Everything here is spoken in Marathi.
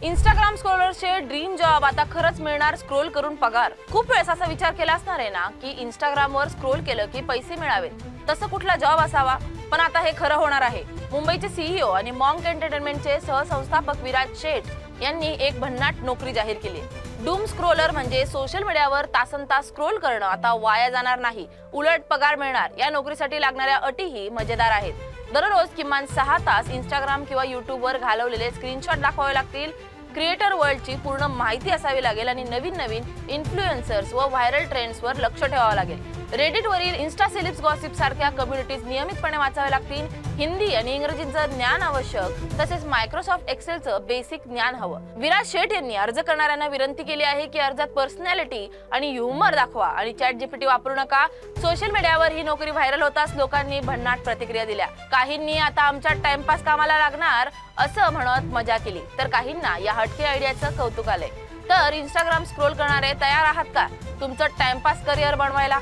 इंस्टाग्राम स्क्रोलरचे ड्रीम जॉब आता खरंच मिळणार स्क्रोल करून पगार। खूप वेळेस असा विचार केला असणार आहे ना की इंस्टाग्रामवर स्क्रोल केलं की पैसे मिळावेत, तसं कुठला जॉब असावा। पण आता हे खरं होणार आहे। मुंबईचे सीईओ आणि मॉन्क एंटरटेनमेंटचे सहसंस्थापक विराज शेठ यांनी एक भन्नाट नोकरी जाहीर केली। डूम स्क्रोलर म्हणजे सोशल मीडियावर तासनतास स्क्रोल करणं आता वाया जाणार नाही, उलट पगार मिळणार। या नोकरीसाठी लागणाऱ्या अटीही मजेदार आहेत। दररोज किमान 6 तास इंस्टाग्राम किंवा युट्यूबवर घालवलेले स्क्रीनशॉट दाखवावे लागतील। क्रिएटर वर्ल्डची पूर्ण माहिती असावी लागेल आणि नवीन नवीन इन्फ्लुएन्सर्स व व्हायरल ट्रेंड्सवर लक्ष ठेवावं लागेल। रेडिटवरील इन्स्टा सेलिब्स गॉसिप सारख्या कम्युनिटीज नियमितपणे वाचावे लागतील। हिंदी आणि इंग्रजीचं ज्ञान आवश्यक, तसेच मायक्रोसॉफ्ट एक्सेलचं बेसिक ज्ञान हवं। विराज शेठ यांनी अर्ज करणाऱ्यांना विनंती केली आहे की अर्जात पर्सनॅलिटी आणि ह्युमर दाखवा आणि ChatGPT वापरू नका। सोशल मीडियावर ही नोकरी व्हायरल होताच लोकांनी भन्नाट प्रतिक्रिया दिल्या। काहींनी आता आमच्या टाइमपास कामाला लागणार असं म्हणत मजा केली, तर काहींना या हटके आयडियाचं कौतुक आलंय। तर इंस्टाग्राम स्क्रोल करणारे तयार आहात का तुमचं टाइमपास करिअर बनवायला?